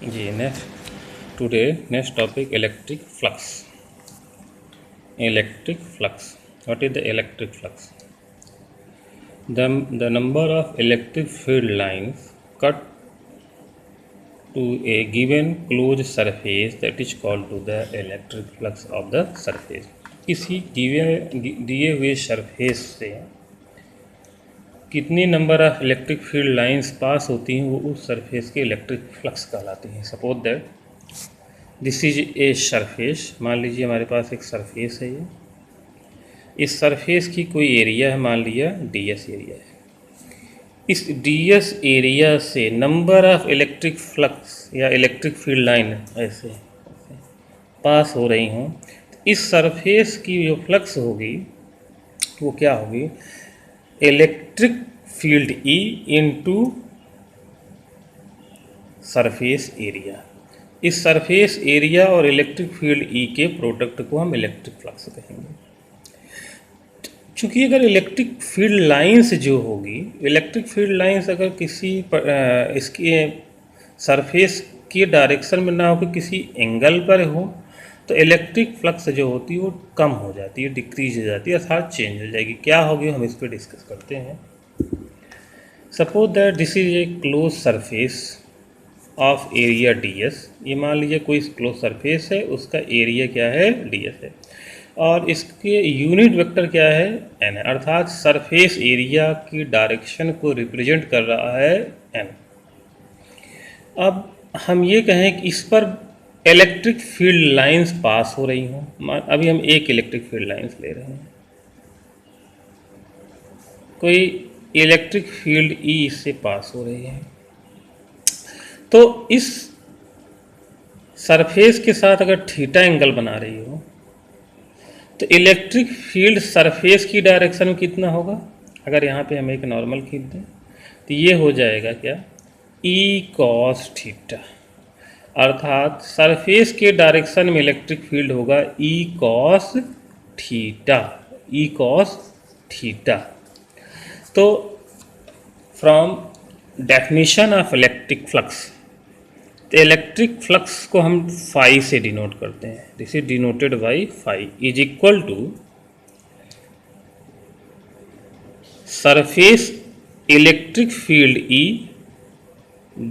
Ji next topic electric flux. Electric flux. What is the electric flux? The number of electric field lines cut to a given closed surface, that is called to the electric flux of the surface. किसी दिए हुए surface से कितनी number of electric field lines pass होती हैं वो उस surface के इलेक्ट्रिक फ्लक्स कहलाती हैं. Suppose that this is a surface. मान लीजिए हमारे पास एक सरफेस है. ये इस सरफेस की कोई एरिया है, मान लिया ds एरिया है. इस ds एरिया से नंबर ऑफ इलेक्ट्रिक फ्लक्स या इलेक्ट्रिक फील्ड लाइन ऐसे पास हो रही हों, इस सरफेस की जो फ्लक्स होगी वो क्या होगी? Electric field E into surface area. इस सरफेस एरिया और इलेक्ट्रिक फील्ड E के प्रोडक्ट को हम इलेक्ट्रिक फ्लक्स कहेंगे. चूँकि अगर इलेक्ट्रिक फील्ड लाइंस जो होगी, इलेक्ट्रिक फील्ड लाइंस अगर किसी इसके सरफेस की डायरेक्शन में ना होकर किसी एंगल पर हो तो इलेक्ट्रिक फ्लक्स जो होती है वो कम हो जाती है, डिक्रीज हो जाती है, अर्थात चेंज हो जाएगी. क्या होगी हम इस पर डिस्कस करते हैं. Suppose that this is a close surface of area ds. ये मान लीजिए कोई क्लोज सरफेस है, उसका एरिया क्या है? ds है, और इसके यूनिट वेक्टर क्या है? n है, अर्थात सरफेस एरिया की डायरेक्शन को रिप्रेजेंट कर रहा है n. अब हम ये कहें कि इस पर इलेक्ट्रिक फील्ड लाइंस पास हो रही हों. अभी हम एक इलेक्ट्रिक फील्ड लाइंस ले रहे हैं. कोई इलेक्ट्रिक फील्ड E इससे पास हो रही है, तो इस सरफेस के साथ अगर थीटा एंगल बना रही हो तो इलेक्ट्रिक फील्ड सरफेस की डायरेक्शन में कितना होगा? अगर यहाँ पे हम एक नॉर्मल खींच दें तो ये हो जाएगा क्या? E cos थीटा, अर्थात सरफेस के डायरेक्शन में इलेक्ट्रिक फील्ड होगा E cos theta. E cos theta. तो from definition of electric flux, तो इलेक्ट्रिक फ्लक्स को हम फाई से डिनोट करते हैं. This is denoted by phi is equal to surface electric field E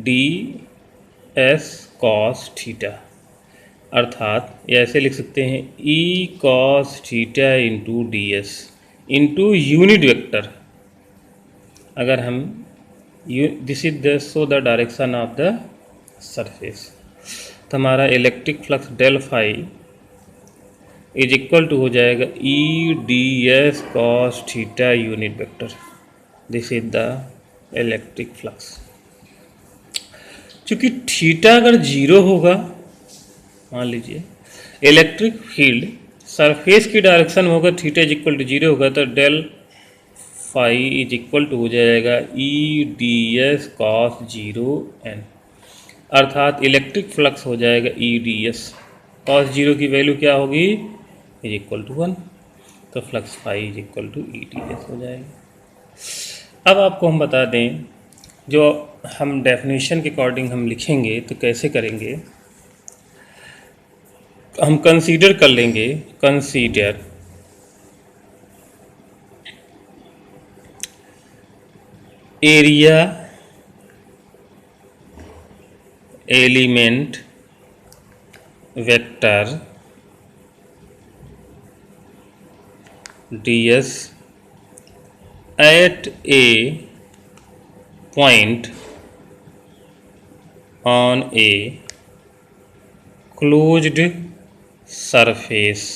ds cos theta, अर्थात ये ऐसे लिख सकते हैं E cos theta into ds into unit vector. अगर हम this is the so the direction of the surface, तो हमारा electric flux del phi is equal to हो जाएगा E ds cos theta unit vector. This is the electric flux. चूँकि theta अगर zero होगा, मान लीजिए इलेक्ट्रिक फील्ड सरफेस की डायरेक्शन में होगा, theta is equal to zero होगा, तो del phi is equal to हो जाएगा E ds cos zero n, अर्थात इलेक्ट्रिक फ्लक्स हो जाएगा E ds cos जीरो की वैल्यू क्या होगी? इज इक्वल टू 1, तो flux phi is equal to E ds हो जाएगा. अब आपको हम बता दें, जो हम डेफिनेशन के अकॉर्डिंग हम लिखेंगे तो कैसे करेंगे. हम कंसीडर कर लेंगे, consider area element vector ds at a point on a closed surface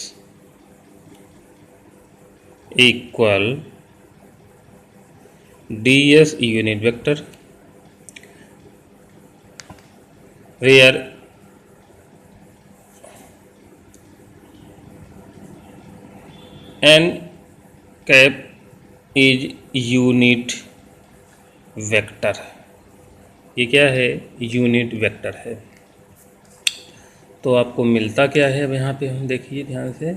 equal ds unit vector where n cap is unit vector. ये क्या है? यूनिट वेक्टर है. तो आपको मिलता क्या है? अब यहाँ पे हम देखिए ध्यान से,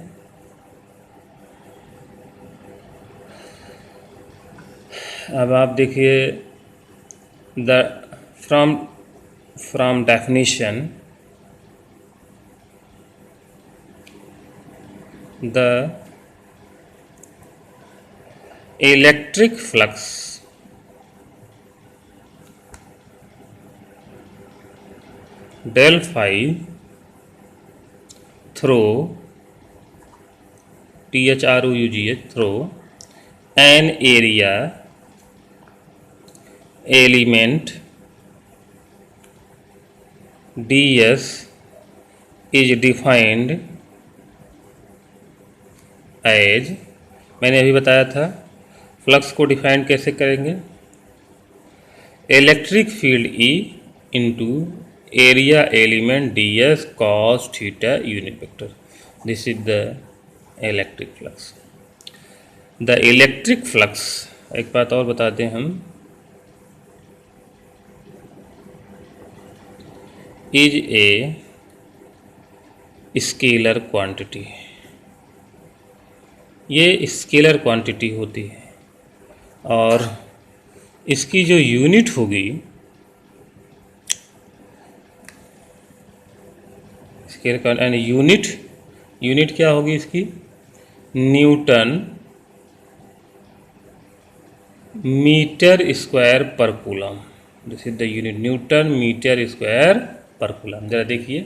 अब आप देखिए the from from definition, the electric flux del phi through through an area element ds is defined as, मैंने अभी बताया था फ्लक्स को डिफाइन कैसे करेंगे, electric field E into area element D S cos theta unit vector. This is the electric flux. The electric flux, एक बात और बताते हैं हम, इज ए स्केलर क्वांटिटी. ये स्केलर क्वांटिटी होती है और इसकी जो यूनिट होगी, स्केलर यूनिट क्या होगी इसकी, newton metre square per coulomb. This is the unit, newton metre square per coulomb. जरा देखिए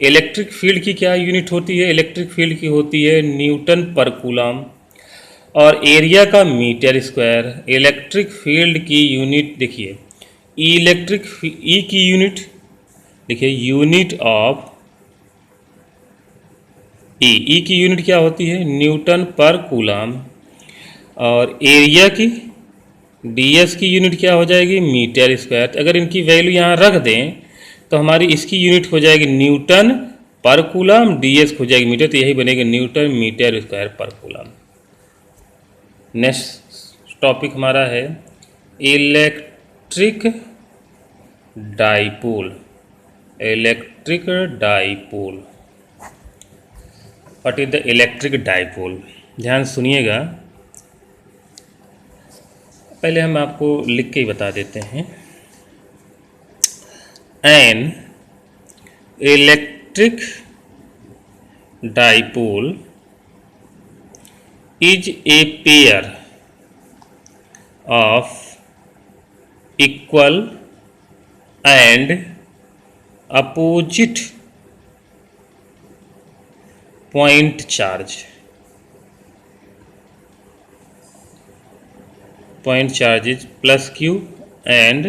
इलेक्ट्रिक फील्ड की क्या यूनिट होती है, इलेक्ट्रिक फील्ड की होती है न्यूटन पर कूलम और एरिया का मीटर स्क्वायर. इलेक्ट्रिक फील्ड की यूनिट देखिए, इलेक्ट्रिक ई की यूनिट देखिए, यूनिट ऑफ ई की यूनिट क्या होती है, न्यूटन पर कूलम, और एरिया की ds की यूनिट क्या हो जाएगी, मीटर स्क्वायर. अगर इनकी वैल्यू यहाँ रख दें तो हमारी इसकी यूनिट हो जाएगी न्यूटन पर कूलम, ds हो जाएगी मीटर, तो यही बनेगा Newton metre square per coulomb. Next topic हमारा है electric dipole. Electric dipole, what is the electric dipole. ध्यान सुनिएगा, पहले हम आपको लिख के ही बता देते हैं. An electric dipole is a pair of equal and opposite point charge. Point charges plus q and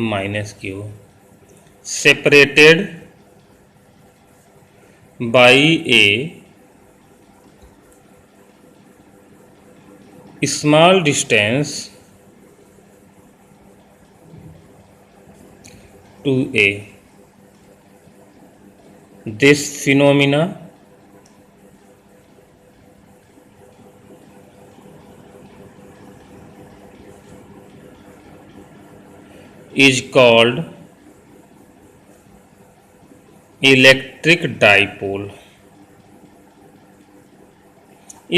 minus q separated by a small distance to a. This phenomena is called electric dipole.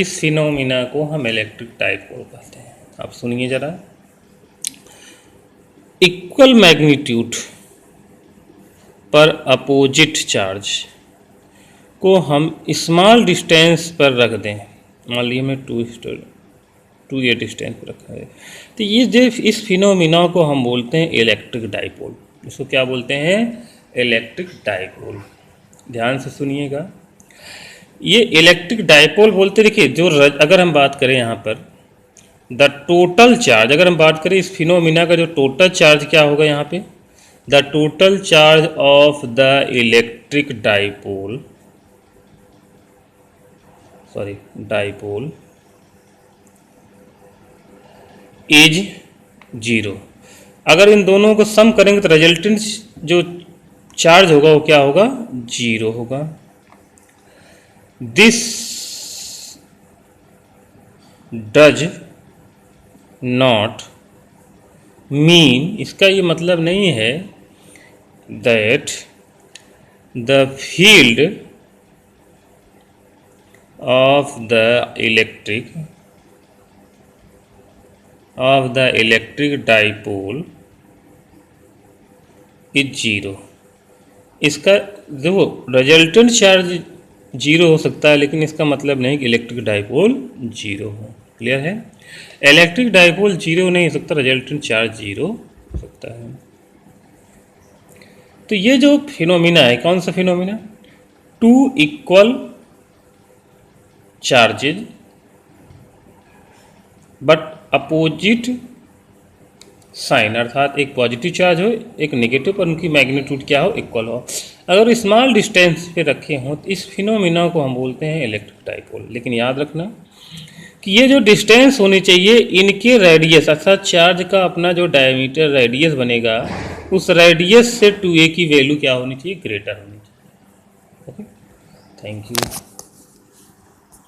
इस phenomena को हम electric dipole कहते हैं. आप सुनिए जरा, equal magnitude पर opposite charge को हम स्मॉल डिस्टेंस पर रख दें, मान लीजिए हमें 2 ये डिस्टेंस पर रखा है, तो ये जो इस फिनोमिना को हम बोलते हैं इलेक्ट्रिक डाइपोल. इसको क्या बोलते हैं, इलेक्ट्रिक डाइपोल. ध्यान से सुनिएगा, ये इलेक्ट्रिक डाइपोल बोलते, देखिए जो अगर हम बात करें यहाँ पर द टोटल चार्ज, अगर हम बात करें इस फिनोमिना का जो टोटल चार्ज क्या होगा यहाँ पे, the total charge of the electric dipole, dipole is 0. अगर इन दोनों को सम करेंगे तो रिजल्टेंट जो चार्ज होगा वो क्या होगा, 0 होगा. दिस डज नॉट मीन, इसका ये मतलब नहीं है that the field of the electric dipole is zero. इसका देखो रिजल्टेंट चार्ज जीरो हो सकता है, लेकिन इसका मतलब नहीं कि इलेक्ट्रिक डाइपोल जीरो हो। क्लियर है? इलेक्ट्रिक डाइपोल जीरो नहीं हो सकता, रिजल्टेंट चार्ज जीरो हो सकता है। तो ये जो फिनोमिना है, कौन सा phenomena? Two equal charges but opposite sign, अर्थात एक पॉजिटिव चार्ज हो एक नेगेटिव, पर उनकी मैग्नीट्यूड क्या हो? इक्वल हो। अगर स्मॉल डिस्टेंस पे रखे हों तो इस फिनोमिना को हम बोलते हैं इलेक्ट्रिक डाइपोल। लेकिन याद रखना कि ये जो डिस्टेंस होनी चाहिए इनके रेडियस, अर्थात चार्ज का अपना जो डायमीटर रेडियस बनेगा उस रेडियस से 2a की वैल्यू क्या होनी चाहिए? ग्रेटर होनी चाहिए। Okay, thank you.